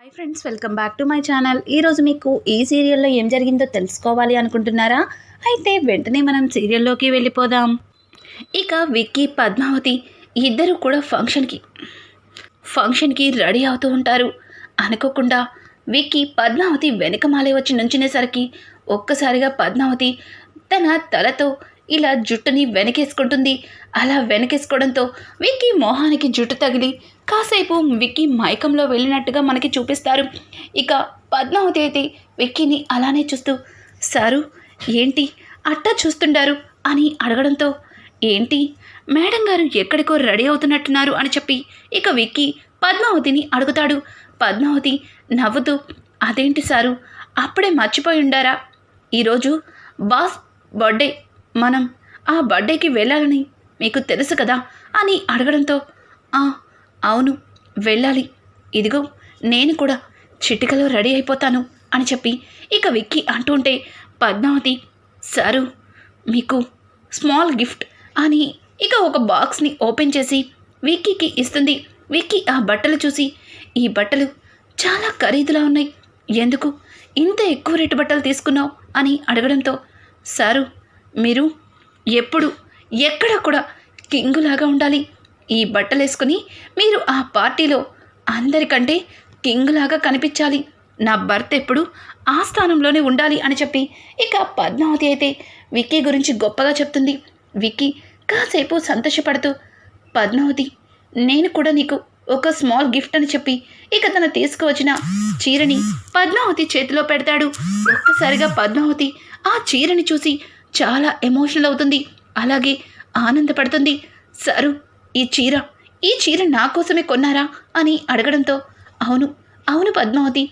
Hi friends, welcome back to my channel. ఈరోజు మీకు ఈ సీరియల్లో ఏం జరిగిందో తెలుసుకోవాలి అనుకుంటున్నారా? అయితే వెంటనే మనం సీరియల్లోకి వెళ్ళిపోదాం. ఇక విక్కీ, పద్మావతి ఇద్దరు కూడా ఫంక్షన్కి రెడీ అవుతూ ఉంటారు. అనుకోకుండా విక్కీ పద్మావతి వెనకమాలే వచ్చి నుంచునేసరికి ఒక్కసారిగా పద్మావతి తన తలతో ఇలా జుట్టుని వెనకేసుకుంటుంది. అలా వెనకేసుకోవడంతో విక్కీ మొహానికి జుట్టు తగిలి కాసేపు విక్కీ మైకంలో వెళ్ళినట్టుగా మనకి చూపిస్తారు. ఇక పద్మావతి అయితే విక్కీని అలానే చూస్తూ, సారు ఏంటి అట్టా చూస్తుండారు అని అడగడంతో, ఏంటి మేడం గారు ఎక్కడికో రెడీ అవుతున్నట్టున్నారు అని చెప్పి ఇక విక్కీ పద్మావతిని అడుగుతాడు. పద్మావతి నవ్వుతూ, అదేంటి సారు అప్పుడే మర్చిపోయి ఉండారా? ఈరోజు బాస్ బర్త్డే, మనం ఆ బర్త్డేకి వెళ్ళాలని మీకు తెలుసు కదా అని అడగడంతో, అవును వెళ్ళాలి, ఇదిగో నేను కూడా చిటికలో రెడీ అయిపోతాను అని చెప్పి ఇక విక్కీ అంటుంటే, పద్మావతి సారు మీకు స్మాల్ గిఫ్ట్ అని ఇక ఒక బాక్స్ని ఓపెన్ చేసి విక్కీకి ఇస్తుంది. విక్కీ ఆ బట్టలు చూసి, ఈ బట్టలు చాలా ఖరీదులా ఉన్నాయి, ఎందుకు ఇంత ఎక్కువ రేటు బట్టలు తీసుకున్నావు అని అడగడంతో, సారు మీరు ఎప్పుడు ఎక్కడ కూడా కింగులాగా ఉండాలి, ఈ బట్టలు వేసుకుని మీరు ఆ పార్టీలో అందరికంటే కింగులాగా కనిపించాలి, నా భర్త ఎప్పుడు ఆ స్థానంలోనే ఉండాలి అని చెప్పి ఇక పద్మావతి అయితే విక్కీ గురించి గొప్పగా చెప్తుంది. విక్కీ కాసేపు సంతోషపడుతూ, పద్మావతి నేను కూడా నీకు ఒక స్మాల్ గిఫ్ట్ అని చెప్పి ఇక తను తీసుకువచ్చిన చీరని పద్మావతి చేతిలో పెడతాడు. ఒక్కసారిగా పద్మావతి ఆ చీరని చూసి చాలా ఎమోషనల్ అవుతుంది, అలాగే ఆనందపడుతుంది. సారు ఈ చీర నా కోసమే కొన్నారా అని అడగడంతో, అవును పద్మావతి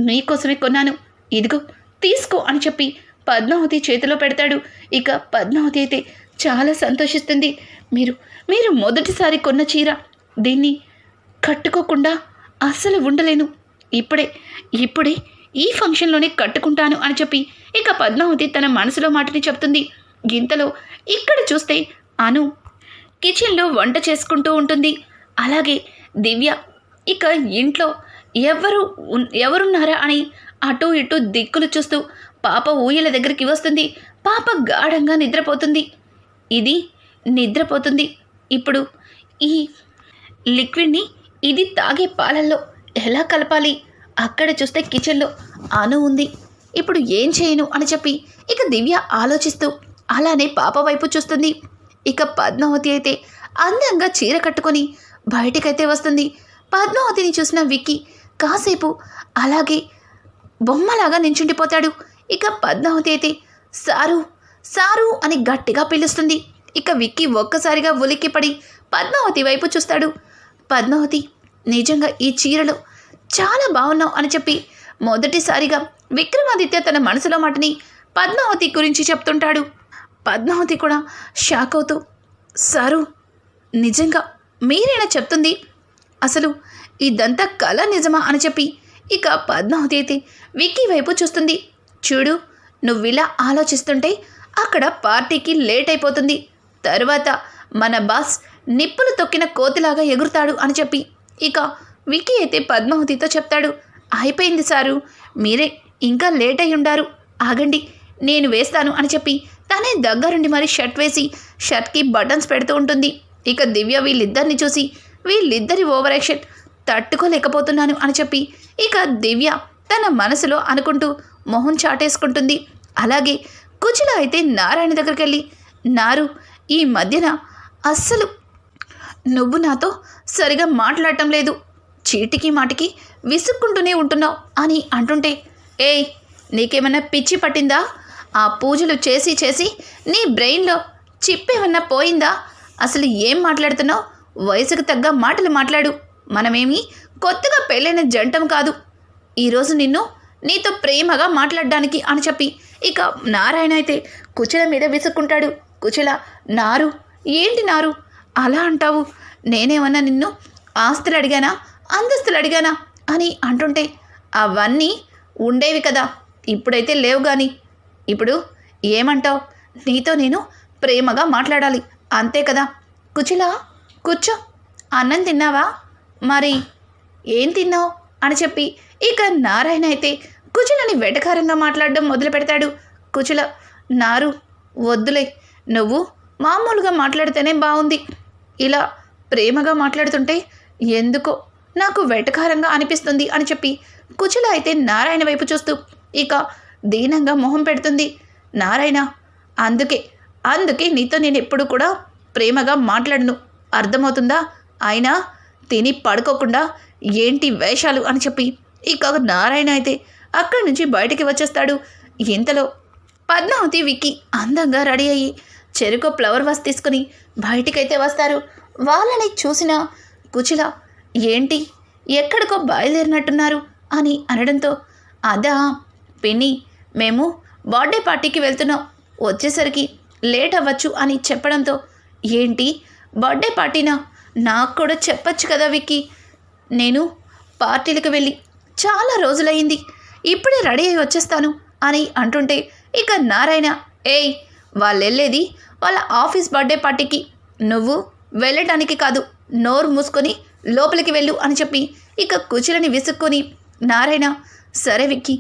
మీకోసమే కొన్నాను, ఇదిగో తీసుకో అని చెప్పి పద్మావతి చేతిలో పెడతాడు. ఇక పద్మావతి అయితే చాలా సంతోషిస్తుంది. మీరు మొదటిసారి కొన్న చీర, దీన్ని కట్టుకోకుండా అస్సలు ఉండలేను, ఇప్పుడే ఈ ఫంక్షన్లోనే కట్టుకుంటాను అని చెప్పి ఇక పద్మావతి తన మనసులో మాటని చెప్తుంది. ఇంతలో ఇక్కడ చూస్తే అను కిచెన్లో వంట చేసుకుంటూ ఉంటుంది. అలాగే దివ్య ఇక ఇంట్లో ఎవరున్నారా అని అటు ఇటు దిక్కులు చూస్తూ పాప ఊయల దగ్గరికి వస్తుంది. పాప గాఢంగా నిద్రపోతుంది. ఇప్పుడు ఈ లిక్విడ్ని ఇది తాగే పాలల్లో ఎలా కలపాలి? అక్కడ చూస్తే కిచెన్లో అను ఉంది, ఇప్పుడు ఏం చేయను అని చెప్పి ఇక దివ్య ఆలోచిస్తూ అలానే పాప వైపు చూస్తుంది. ఇక పద్మావతి అయితే అందంగా చీర కట్టుకొని బయటికైతే వస్తుంది. పద్మావతిని చూసిన విక్కీ కాసేపు అలాగే బొమ్మలాగా నించుండిపోతాడు. ఇక పద్మావతి అయితే సారు అని గట్టిగా పిలుస్తుంది. ఇక విక్కీ ఒక్కసారిగా ఉలిక్కిపడి పద్మావతి వైపు చూస్తాడు. పద్మావతి నిజంగా ఈ చీరలో చాలా బాగున్నావు అని చెప్పి మొదటిసారిగా విక్రమాదిత్య తన మనసులో మాటని పద్మావతి గురించి చెప్తుంటాడు. పద్మావతి కూడా షాక్ అవుతూ, సారు నిజంగా మీరేనా చెప్తుంది? అసలు ఇదంతా కళ నిజమా అని చెప్పి ఇక పద్మావతి అయితే విక్కీ వైపు చూస్తుంది. చూడు, నువ్విలా ఆలోచిస్తుంటే అక్కడ పార్టీకి లేట్ అయిపోతుంది, తరువాత మన బాస్ నిప్పులు తొక్కిన కోతిలాగా ఎగురుతాడు అని చెప్పి ఇక విక్కీ అయితే పద్మావతితో చెప్తాడు. అయిపోయింది సారు, మీరే ఇంకా లేట్ అయి ఉండారు, ఆగండి నేను వేస్తాను అని చెప్పి తనే దగ్గరుండి మరి షర్ట్ వేసి షర్ట్కి బటన్స్ పెడుతూ ఉంటుంది. ఇక దివ్య వీళ్ళిద్దరిని చూసి వీళ్ళిద్దరి ఓవర్ యాక్షన్ తట్టుకోలేకపోతున్నాను అని చెప్పి ఇక దివ్య తన మనసులో అనుకుంటూ మొహం చాటేసుకుంటుంది. అలాగే కుచిల అయితే నారాయణ దగ్గరికి వెళ్ళి, నారు ఈ మధ్యన అస్సలు నువ్వు నాతో సరిగా మాట్లాడటం లేదు, చీటికి మాటికి విసుక్కుంటూనే ఉంటున్నావు అని అంటుంటే, ఏయ్ నీకేమన్నా పిచ్చి పట్టిందా? ఆ పూజలు చేసి నీ బ్రెయిన్లో చిప్ ఏమన్నా పోయిందా? అసలు ఏం మాట్లాడుతున్నావు? వయసుకు తగ్గ మాటలు మాట్లాడు, మనమేమి కొత్తగా పెళ్ళైన జంటం కాదు, ఈరోజు నీతో ప్రేమగా మాట్లాడడానికి అని చెప్పి ఇక నారాయణ అయితే కుచిల మీద విసుక్కుంటాడు. కుచిల, నారు ఏంటి నారు అలా అంటావు? నేనేమన్నా నిన్ను ఆస్తులు అడిగానా, అంతస్తులు అడిగానా అని అంటుంటే, అవన్నీ ఉండేవి కదా, ఇప్పుడైతే లేవు. కానీ ఇప్పుడు ఏమంటావు? నీతో నేను ప్రేమగా మాట్లాడాలి అంతే కదా. కుచిల కూర్చో, అన్నం తిన్నావా? మరి ఏం తిన్నావు అని చెప్పి ఇక నారాయణ అయితే కుచలని వెటకారంగా మాట్లాడడం మొదలు పెడతాడు. కుచల, నారు వద్దులే, నువ్వు మామూలుగా మాట్లాడితేనే బాగుంది, ఇలా ప్రేమగా మాట్లాడుతుంటే ఎందుకో నాకు వెటకారంగా అనిపిస్తుంది అని చెప్పి కుచల అయితే నారాయణ వైపు చూస్తూ ఇక దీనంగా మొహం పెడుతుంది. నారాయణ, అందుకే నీతో నేను ఎప్పుడు కూడా ప్రేమగా మాట్లాడను, అర్థమవుతుందా? అయినా తిని పడుకోకుండా ఏంటి వేషాలు అని చెప్పి ఇక నారాయణ అయితే అక్కడి నుంచి బయటికి వచ్చేస్తాడు. ఇంతలో పద్మావతి విక్కీ అందంగా రెడీ అయ్యి చెరుకు ఫ్లవర్ వాస్ తీసుకుని బయటికైతే వస్తారు. వాళ్ళని చూసిన కుచిల, ఏంటి ఎక్కడికో బయలుదేరినట్టున్నారు అని అనడంతో, అదా పిన్ని, మేము బర్త్డే పార్టీకి వెళ్తున్నాం, వచ్చేసరికి లేట్ అవ్వచ్చు అని చెప్పడంతో, ఏంటి బర్త్డే పార్టీనా? నాకు కూడా చెప్పచ్చు కదా విక్కీ, నేను పార్టీలకు వెళ్ళి చాలా రోజులయ్యింది, ఇప్పుడే రెడీ అయి వచ్చేస్తాను అని అంటుంటే ఇక నారాయణ, ఏయ్ వాళ్ళు వెళ్ళేది వాళ్ళ ఆఫీస్ బర్త్డే పార్టీకి, నువ్వు వెళ్ళటానికి కాదు, నోరు మూసుకొని లోపలికి వెళ్ళు అని చెప్పి ఇక కుచిలని విసుక్కొని నారాయణ, సరే విక్కీ,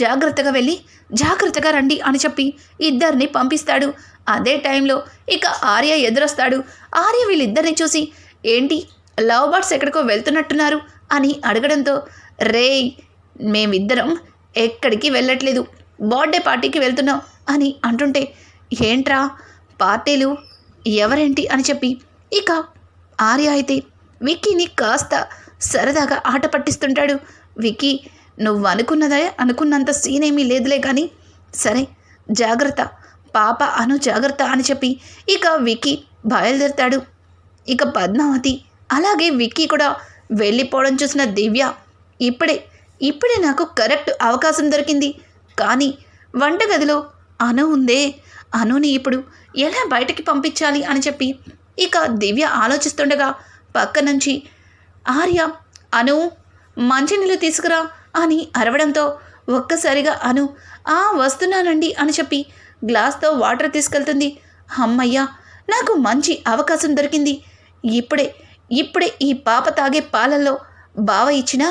జాగ్రత్తగా వెళ్ళి జాగ్రత్తగా రండి అని చెప్పి ఇద్దరిని పంపిస్తాడు. అదే టైంలో ఇక ఆర్య ఎదురొస్తాడు. ఆర్య వీళ్ళిద్దరిని చూసి, ఏంటి లవ్ బర్డ్స్ ఎక్కడికో వెళ్తున్నట్టున్నారు అని అడగడంతో, రేయ్ మేమిద్దరం ఎక్కడికి వెళ్ళట్లేదు, బర్త్డే పార్టీకి వెళ్తున్నాం అని అంటుంటే, ఏంట్రా పార్టీలు ఎవరేంటి అని చెప్పి ఇక ఆర్య అయితే విక్కీని కాస్త సరదాగా ఆట పట్టిస్తుంటాడు. విక్కీ, నువ్వు అనుకున్నంత సీన్ ఏమీ లేదులే కానీ సరే జాగ్రత్త, పాప అను జాగ్రత్త అని చెప్పి ఇక విక్కీ బయలుదేరుతాడు. ఇక పద్మావతి అలాగే విక్కీ కూడా వెళ్ళిపోవడం చూసిన దివ్య, ఇప్పుడే నాకు కరెక్ట్ అవకాశం దొరికింది, కానీ వంటగదిలో అను ఉందే, అనుని ఇప్పుడు ఎలా బయటకి పంపించాలి అని చెప్పి ఇక దివ్య ఆలోచిస్తుండగా పక్క నుంచి ఆర్య, అను మంచినీళ్ళు తీసుకురా అని అరవడంతో ఒక్కసారిగా అను, వస్తున్నానండి అని చెప్పి గ్లాస్తో వాటర్ తీసుకెళ్తుంది. అమ్మయ్యా, నాకు మంచి అవకాశం దొరికింది, ఇప్పుడే ఈ పాప తాగే పాలల్లో బావ ఇచ్చిన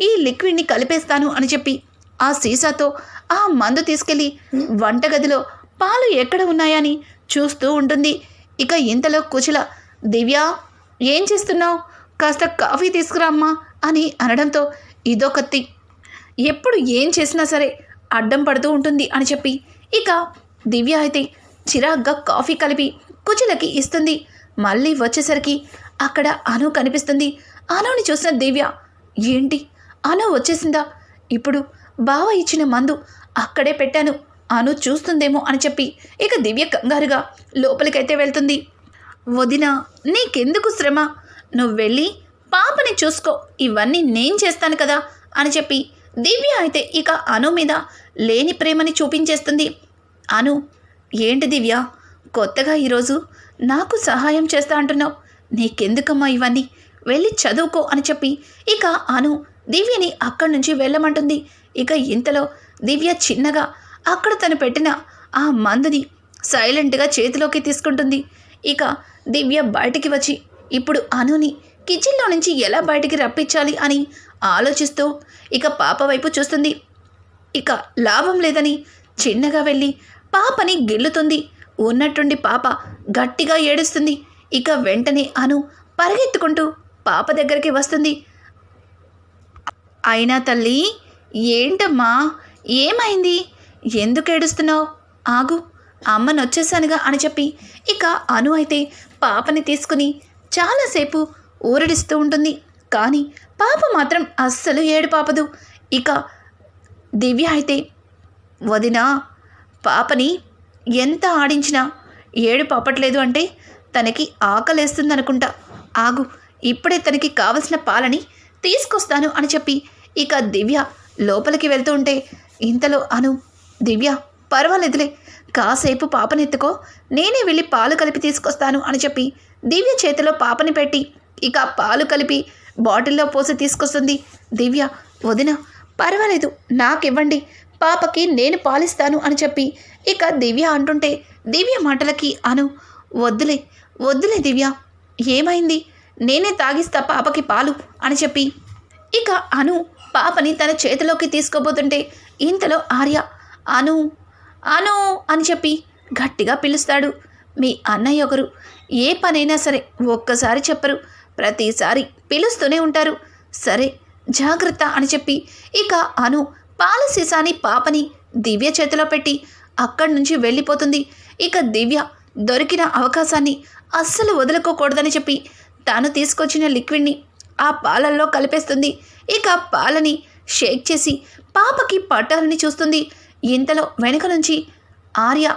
ఈ లిక్విడ్ని కలిపేస్తాను అని చెప్పి ఆ సీసాతో ఆ మందు తీసుకెళ్ళి వంటగదిలో పాలు ఎక్కడ ఉన్నాయని చూస్తూ ఉంటుంది. ఇక ఇంతలో కుచిల, దివ్య ఏం చేస్తున్నావు, కాస్త కాఫీ తీసుకురామ్మా అని అనడంతో, ఇదొకత్తి, ఎప్పుడు ఏం చేసినా సరే అడ్డం పడుతూ ఉంటుంది అని చెప్పి ఇక దివ్య అయితే చిరాగ్గా కాఫీ కలిపి కుచిలకి ఇస్తుంది. మళ్ళీ వచ్చేసరికి అక్కడ అను కనిపిస్తుంది. అనుని చూసిన దివ్య, ఏంటి అను వచ్చేసిందా, ఇప్పుడు బావ ఇచ్చిన మందు అక్కడే పెట్టాను, అను చూస్తుందేమో అని చెప్పి ఇక దివ్య కంగారుగా లోపలికైతే వెళ్తుంది. వదిన, నీకెందుకు శ్రమ, నువ్వు వెళ్ళి పాపని చూసుకో, ఇవన్నీ నేను చేస్తాను కదా అని చెప్పి దివ్య అయితే ఇక అను మీద లేని ప్రేమని చూపించేస్తుంది. అను, ఏంటి దివ్య కొత్తగా ఈరోజు నాకు సహాయం చేస్తా అంటున్నావు, నీకెందుకమ్మా ఇవన్నీ, వెళ్ళి చదువుకో అని చెప్పి ఇక అను దివ్యని అక్కడి నుంచి వెళ్ళమంటుంది. ఇక ఇంతలో దివ్య చిన్నగా అక్కడ తను పెట్టిన ఆ మందుని సైలెంట్గా చేతిలోకి తీసుకుంటుంది. ఇక దివ్య బయటికి వచ్చి ఇప్పుడు అనుని కిచెన్లో నుంచి ఎలా బయటికి రప్పించాలి అని ఆలోచిస్తూ ఇక పాప వైపు చూస్తుంది. ఇక లాభం లేదని చిన్నగా వెళ్ళి పాపని గిల్లుతుంది. ఉన్నట్టుండి పాప గట్టిగా ఏడుస్తుంది. ఇక వెంటనే అను పరిగెత్తుకుంటూ పాప దగ్గరికి వస్తుంది. అయినా తల్లి, ఏంటమ్మా, ఏమైంది, ఎందుకు ఏడుస్తున్నావు, ఆగు, అమ్మని వచ్చేసానుగా అని చెప్పి ఇక అను అయితే పాపని తీసుకుని చాలాసేపు ఊరడిస్తూ ఉంటుంది. కానీ పాప మాత్రం అస్సలు ఏడుపాపదు. ఇక దివ్య అయితే, వదినా, పాపని ఎంత ఆడించినా ఏడుపాపట్లేదు అంటే తనకి ఆకలేస్తుందనుకుంటా, ఆగు, ఇప్పుడే తనకి కావలసిన పాలని తీసుకొస్తాను అని చెప్పి ఇక దివ్య లోపలికి వెళ్తూ ఉంటే ఇంతలో అను, దివ్య పర్వాలేదులే, కాసేపు పాపనెత్తుకో, నేనే వెళ్ళి పాలు కలిపి తీసుకొస్తాను అని చెప్పి దివ్య చేతిలో పాపని పెట్టి ఇక పాలు కలిపి బాటిల్లో పోసి తీసుకొస్తుంది. దివ్య, వదిన పర్వాలేదు, నాకివ్వండి, పాపకి నేను పాలిస్తాను అని చెప్పి ఇక దివ్య అంటుంటే దివ్య మాటలకి అను, వద్దులే దివ్య, ఏమైంది, నేనే తాగిస్తా పాపకి పాలు అని చెప్పి ఇక అను పాపని తన చేతిలోకి తీసుకోబోతుంటే ఇంతలో ఆర్య అను అను అని చెప్పి గట్టిగా పిలుస్తాడు. మీ అన్నయ్య ఒకరు ఏ పనైనా సరే ఒక్కసారి చెప్పరు, ప్రతిసారి పిలుస్తూనే ఉంటారు. సరే జాగ్రత్త అని చెప్పి ఇక అను పాల సీసాని పాపని దివ్య చేతిలో పెట్టి అక్కడి నుంచి వెళ్ళిపోతుంది. ఇక దివ్య దొరికిన అవకాశాన్ని అస్సలు వదులుకోకూడదని చెప్పి తాను తీసుకొచ్చిన లిక్విడ్ని ఆ పాలల్లో కలిపేస్తుంది. ఇక పాలని షేక్ చేసి పాపకి పట్టాలని చూస్తుంది. ఇంతలో వెనక నుంచి ఆర్య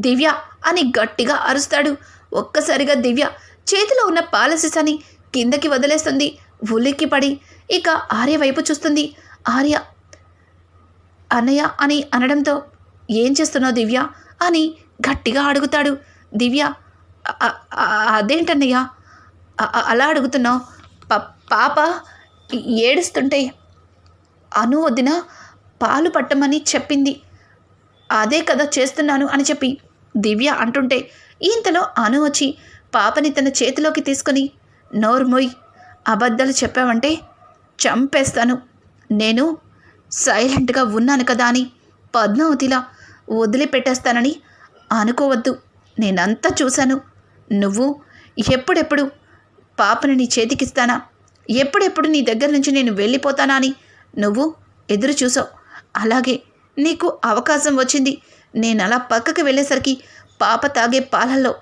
దివ్య అని గట్టిగా అరుస్తాడు. ఒక్కసారిగా దివ్య చేతిలో ఉన్న పాల సీసాని కిందకి వదిలేస్తుంది. ఉలిక్కి పడి ఇక ఆర్య వైపు చూస్తుంది. ఆర్య అన్నయ్య అని అనడంతో ఏం చేస్తున్నావు దివ్య అని గట్టిగా అడుగుతాడు. దివ్య అదేంటన్నయ్య అలా అడుగుతున్నావు? పాప ఏడుస్తుంటే అను వదిన పాలు పట్టమని చెప్పింది, అదే కదా చేస్తున్నాను అని చెప్పి దివ్య అంటుంటే ఇంతలో అను వచ్చి పాపని తన చేతిలోకి తీసుకొని నోర్మోయ్, అబద్ధాలు చెప్పావంటే చంపేస్తాను, నేను సైలెంట్గా ఉన్నాను కదా అని పద్మావతిలా వదిలిపెట్టేస్తానని అనుకోవద్దు. నేనంతా చూశాను. నువ్వు ఎప్పుడెప్పుడు పాపని నీ చేతికిస్తానా, ఎప్పుడెప్పుడు నీ దగ్గర నుంచి నేను వెళ్ళిపోతానా అని నువ్వు ఎదురు చూసావు. అలాగే నీకు అవకాశం వచ్చింది. నేను అలా పక్కకి వెళ్ళేసరికి పాప తాగే పాలల్లో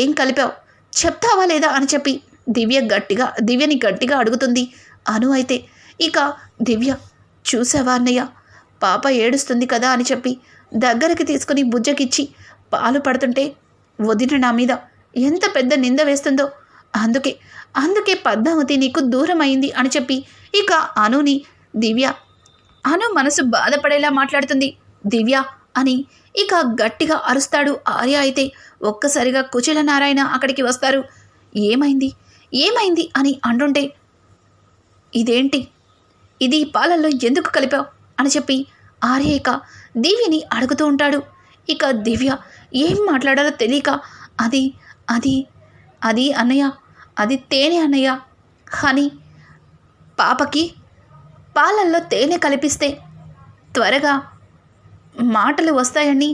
ఏం కలిపావు చెప్తావా లేదా అని చెప్పి దివ్యని గట్టిగా అడుగుతుంది. అను అయితే ఇక దివ్య చూసావా అన్నయ్య, పాప ఏడుస్తుంది కదా అని చెప్పి దగ్గరికి తీసుకుని బుజ్జకిచ్చి పాలు పడుతుంటే వదిన నా మీద ఎంత పెద్ద నింద వేస్తుందో, అందుకే పద్మావతి నీకు దూరం అయింది అని చెప్పి ఇక అనుని దివ్య అను మనసు బాధపడేలా మాట్లాడుతుంది. దివ్య అని ఇక గట్టిగా అరుస్తాడు. ఆర్య అయితే ఒక్కసారిగా కుచల నారాయణ అక్కడికి వస్తారు. ఏమైంది అని అంటుంటే ఇదేంటి, ఇది పాలల్లో ఎందుకు కలిపావు అని చెప్పి ఆర్య ఇక దివ్యని అడుగుతూ ఉంటాడు. ఇక దివ్య ఏం మాట్లాడాలో తెలియక అది అన్నయ్య, అది తేనె అన్నయ్య అని పాపకి పాలల్లో తేనె కలిపిస్తే త్వరగా మాటలు వస్తాయని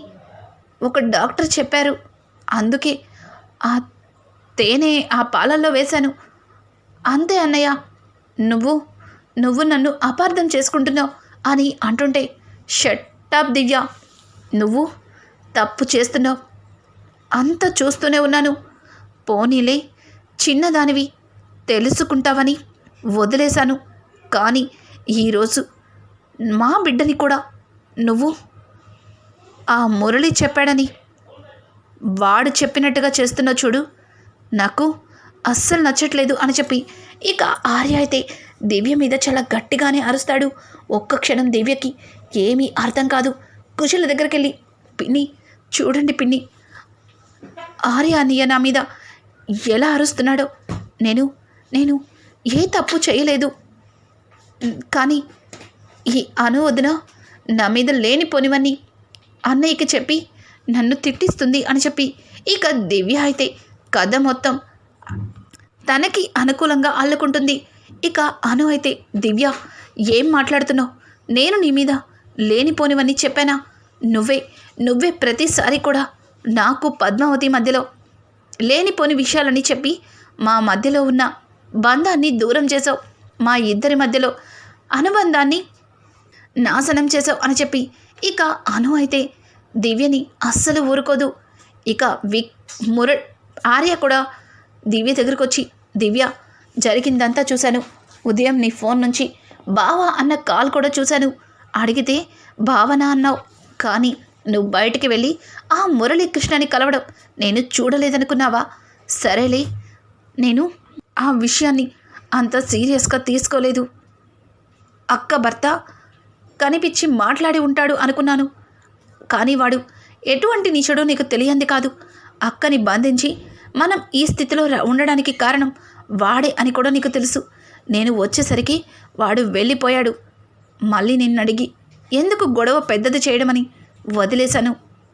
ఒక డాక్టర్ చెప్పారు, అందుకే ఆ తేనె ఆ పాలల్లో వేశాను. అంతే అన్నయ్య, నువ్వు నన్ను అపార్థం చేసుకుంటున్నావు అని అంటుంటే షట్ దివ్య, నువ్వు తప్పు చేస్తున్నావు, అంతా చూస్తూనే ఉన్నాను. పోనీలే చిన్నదానివి తెలుసుకుంటావని వదిలేశాను. కానీ ఈరోజు మా బిడ్డని కూడా నువ్వు ఆ మురళి చెప్పాడని వాడు చెప్పినట్టుగా చేస్తున్నా చూడు, నాకు అస్సలు నచ్చట్లేదు అని చెప్పి ఇక ఆర్య అయితే దివ్య మీద చాలా గట్టిగానే అరుస్తాడు. ఒక్క క్షణం దివ్యకి ఏమీ అర్థం కాదు. కుశల దగ్గరికి వెళ్ళి పిన్ని చూడండి పిన్ని, ఆర్య అన్నయ్య నా మీద ఎలా అరుస్తున్నాడో, నేను ఏ తప్పు చేయలేదు, కానీ ఈ అను వదిన నా మీద లేనిపోనివన్నీ అన్నయ్యకి చెప్పి నన్ను తిట్టిస్తుంది అని చెప్పి ఇక దివ్య అయితే కథ మొత్తం తనకి అనుకూలంగా అల్లుకుంటుంది. ఇక అను అయితే దివ్య ఏం మాట్లాడుతున్నావు, నేను నీ మీద లేనిపోనివన్నీ చెప్పానా? నువ్వే ప్రతిసారి కూడా నాకు పద్మావతి మధ్యలో లేనిపోని విషయాలని చెప్పి మా మధ్యలో ఉన్న బంధాన్ని దూరం చేసావు, మా ఇద్దరి మధ్యలో అనుబంధాన్ని నాశనం చేసావు అని చెప్పి ఇక అను అయితే దివ్యని అస్సలు ఊరుకోదు. ఇక ఆర్య కూడా దివ్య దగ్గరకు వచ్చి దివ్య జరిగిందంతా చూశాను, ఉదయం నీ ఫోన్ నుంచి బావా అన్న కాల్ కూడా చూశాను, అడిగితే భావన అన్నావు, కానీ నువ్వు బయటికి వెళ్ళి ఆ మురళీకృష్ణని కలవడం నేను చూడలేదనుకున్నావా? సరేలే, నేను ఆ విషయాన్ని అంత సీరియస్గా తీసుకోలేదు, అక్క భర్త కనిపించి మాట్లాడి ఉంటాడు అనుకున్నాను, కానీ వాడు ఎటువంటి నీచుడో నీకు తెలియంది కాదు. అక్కని బంధించి మనం ఈ స్థితిలో ఉండడానికి కారణం వాడే అని కూడా నీకు తెలుసు. నేను వచ్చేసరికి వాడు వెళ్ళిపోయాడు. మళ్ళీ నిన్ను అడిగి ఎందుకు గొడవ పెద్దది చేయడమని వదిలేశాను,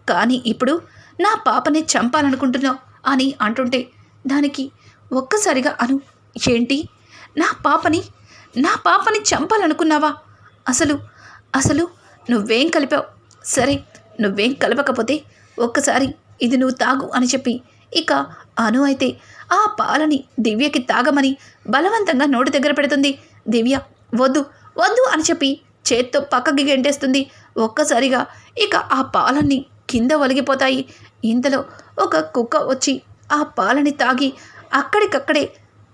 కానీ ఇప్పుడు నా పాపని చంపాలనుకుంటున్నావు అని అంటుంటే దానికి ఒక్కసారిగా అను, ఏంటి నా పాపని చంపాలనుకున్నావా అసలు అసలు నువ్వేం కలిపావు? సరే, నువ్వేం కలపకపోతే ఒక్కసారి ఇది నువ్వు తాగు అని చెప్పి ఇక అను అయితే ఆ పాలని దివ్యకి తాగమని బలవంతంగా నోటి దగ్గర పెడుతుంది. దివ్య వద్దు వద్దు అని చెప్పి చేత్తో పక్కకి గెంటేస్తుంది. ఒక్కసారిగా ఇక ఆ పాలన్నీ కింద ఒలిగిపోతాయి. ఇంతలో ఒక కుక్క వచ్చి ఆ పాలని తాగి అక్కడికక్కడే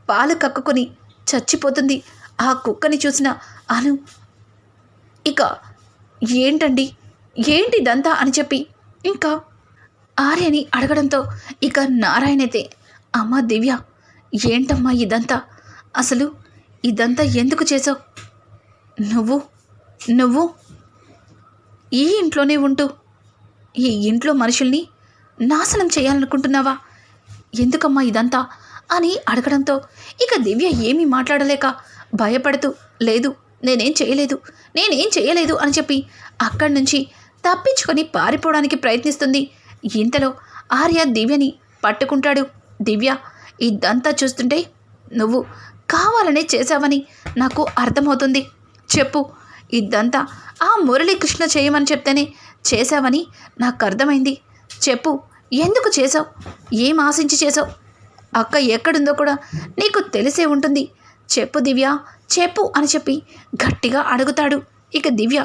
పాలు కక్కుకొని చచ్చిపోతుంది. ఆ కుక్కని చూసిన అను ఇక ఏంటండి ఏంటిదంతా అని చెప్పి ఇంకా ఆర్యని అడగడంతో ఇక నారాయణ అయితే అమ్మ దివ్య ఏంటమ్మా ఇదంతా? అసలు ఇదంతా ఎందుకు చేసావు? నువ్వు నువ్వు ఈ ఇంట్లోనే ఉంటూ ఈ ఇంట్లో మనుషుల్ని నాశనం చేయాలనుకుంటున్నావా? ఎందుకమ్మా ఇదంతా అని అడగడంతో ఇక దివ్య ఏమీ మాట్లాడలేక భయపడుతూ లేదు నేనేం చేయలేదు అని చెప్పి అక్కడి నుంచి తప్పించుకొని పారిపోవడానికి ప్రయత్నిస్తుంది. ఇంతలో ఆర్య దివ్యని పట్టుకుంటాడు. దివ్య ఇదంతా చూస్తుంటే నువ్వు కావాలనే చేశావని నాకు అర్థమవుతుంది. చెప్పు, ఇదంతా ఆ మురళీకృష్ణ చేయమని చెప్తేనే చేశావని నాకు అర్థమైంది. చెప్పు, ఎందుకు చేసావు? ఏం ఆశించి చేసావు? అక్క ఎక్కడుందో కూడా నీకు తెలిసే ఉంటుంది. చెప్పు దివ్య చెప్పు అని చెప్పి గట్టిగా అడుగుతాడు. ఇక దివ్య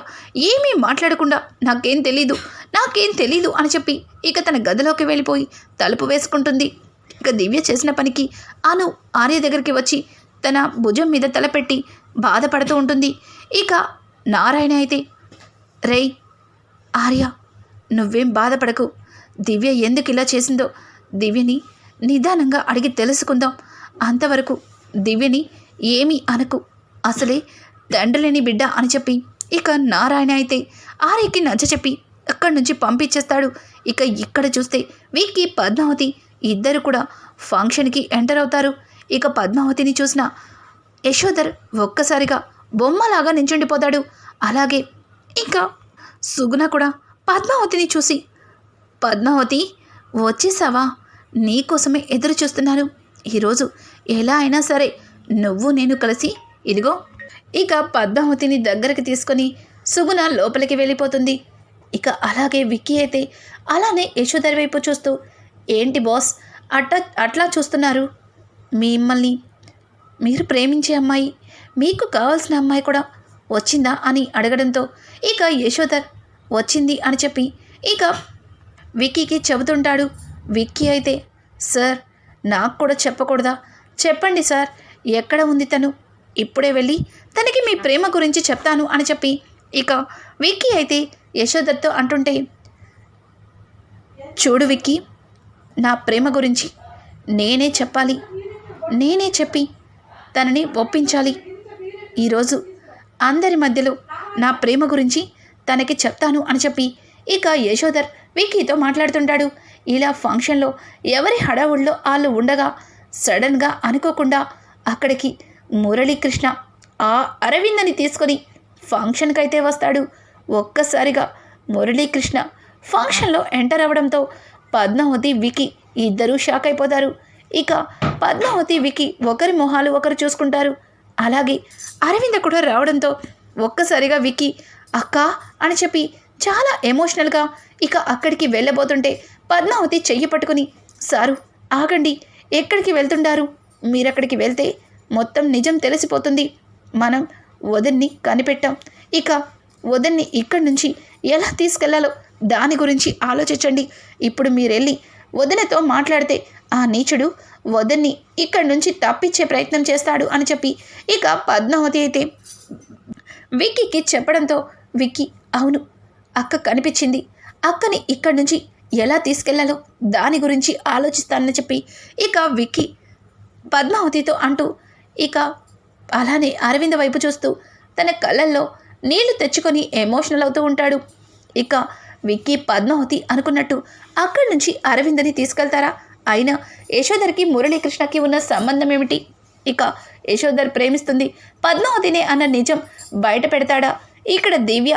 ఏమీ మాట్లాడకుండా నాకేం తెలీదు అని చెప్పి ఇక తన గదిలోకి వెళ్ళిపోయి తలుపు వేసుకుంటుంది. ఇక దివ్య చేసిన పనికి అను ఆర్య దగ్గరికి వచ్చి తన భుజం మీద తలపెట్టి బాధపడుతూ ఉంటుంది. ఇక నారాయణ అయితే రేయ్ ఆర్య నువ్వేం బాధపడకు, దివ్య ఎందుకు ఇలా చేసిందో దివ్యని నిదానంగా అడిగి తెలుసుకుందాం. అంతవరకు దివ్యని ఏమీ అనకు, అసలే తండ్రిలేని బిడ్డ అని చెప్పి ఇక నారాయణ అయితే ఆర్యకి నచ్చచెప్పి అక్కడి నుంచి పంపించేస్తాడు. ఇక ఇక్కడ చూస్తే విక్కీ పద్మావతి ఇద్దరు కూడా ఫంక్షన్కి ఎంటర్ అవుతారు. ఇక పద్మావతిని చూసిన యశోధర్ ఒక్కసారిగా బొమ్మలాగా నించుండిపోతాడు. అలాగే ఇంకా సుగుణ కూడా పద్మావతిని చూసి పద్మావతి వచ్చేసావా? నీకోసమే ఎదురు చూస్తున్నాను. ఈరోజు ఎలా అయినా సరే నువ్వు నేను కలిసి ఇదిగో. ఇక పద్మావతిని దగ్గరికి తీసుకొని సుగుణ లోపలికి వెళ్ళిపోతుంది. ఇక అలాగే విక్కీ అయితే అలానే యశోధర్ వైపు చూస్తూ ఏంటి బాస్ అట్లా చూస్తున్నారు? మిమ్మల్ని మీరు ప్రేమించే అమ్మాయి, మీకు కావాల్సిన అమ్మాయి కూడా వచ్చిందా అని అడగడంతో ఇక యశోధర్ వచ్చింది అని చెప్పి ఇక విక్కీకి చెబుతుంటాడు. విక్కీ అయితే సార్ నాకు కూడా చెప్పకూడదా? చెప్పండి సార్, ఎక్కడ ఉంది తను? ఇప్పుడే వెళ్ళి తనకి మీ ప్రేమ గురించి చెప్తాను అని చెప్పి ఇక విక్కీ అయితే యశోధర్తో అంటుంటే చూడు విక్కీ, నా ప్రేమ గురించి నేనే చెప్పి తనని ఒప్పించాలి. ఈరోజు అందరి మధ్యలో నా ప్రేమ గురించి తనకి చెప్తాను అని చెప్పి ఇక యశోధర్ విక్కీతో మాట్లాడుతుంటాడు. ఇలా ఫంక్షన్లో ఎవరి హడావుల్లో వాళ్ళు ఉండగా సడన్గా అనుకోకుండా అక్కడికి మురళీకృష్ణ ఆ అరవిందని తీసుకొని ఫంక్షన్కి అయితే వస్తాడు. ఒక్కసారిగా మురళీకృష్ణ ఫంక్షన్లో ఎంటర్ అవ్వడంతో పద్మావతి విక్కీ ఇద్దరూ షాక్ అయిపోతారు. ఇక పద్మావతి విక్కీ ఒకరి మొహాలు ఒకరు చూసుకుంటారు. అలాగే అరవింద కూడా రావడంతో ఒక్కసారిగా విక్కీ అక్క అని చెప్పి చాలా ఎమోషనల్గా ఇక అక్కడికి వెళ్ళబోతుంటే పద్మావతి చెయ్యి పట్టుకుని సారు ఆగండి, ఎక్కడికి వెళ్తుండారు? మీరక్కడికి వెళ్తే మొత్తం నిజం తెలిసిపోతుంది. మనం వదిన్ని కనిపెట్టాం. ఇక వదిన్ని ఇక్కడి నుంచి ఎలా తీసుకెళ్లాలో దాని గురించి ఆలోచించండి. ఇప్పుడు మీరెళ్ళి వదినతో మాట్లాడితే ఆ నీచుడు వదిన్ని ఇక్కడి నుంచి తప్పించే ప్రయత్నం చేస్తాడు అని చెప్పి ఇక పద్మావతి అయితే విక్కీకి చెప్పడంతో విక్కీ అవును అక్క కనిపించింది, అక్కని ఇక్కడి నుంచి ఎలా తీసుకెళ్లాలో దాని గురించి ఆలోచిస్తానని చెప్పి ఇక విక్కీ పద్మావతితో అంటూ ఇక అలానే అరవింద వైపు చూస్తూ తన కళ్ళల్లో నీళ్లు తెచ్చుకొని ఎమోషనల్ అవుతూ ఉంటాడు. ఇక విక్కీ పద్మావతి అనుకున్నట్టు అక్కడి నుంచి అరవిందని తీసుకెళ్తారా? అయినా యశోధర్కి మురళీకృష్ణకి ఉన్న సంబంధం ఏమిటి? ఇక యశోధర్ ప్రేమిస్తుంది పద్మావతినే అన్న నిజం బయట పెడతాడా? ఇక్కడ దివ్య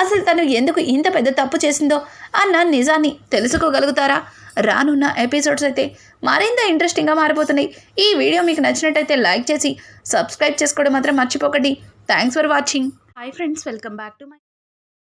అసలు తను ఎందుకు ఇంత పెద్ద తప్పు చేసిందో అన్న నిజాన్ని తెలుసుకోగలుగుతారా? రానున్న ఎపిసోడ్స్ అయితే మరింత ఇంట్రెస్టింగ్గా మారిపోతున్నాయి. ఈ వీడియో మీకు నచ్చినట్టయితే లైక్ చేసి సబ్స్క్రైబ్ చేసుకోవడం మాత్రం మర్చిపోకండి. Thanks for watching. Hi friends, welcome back to my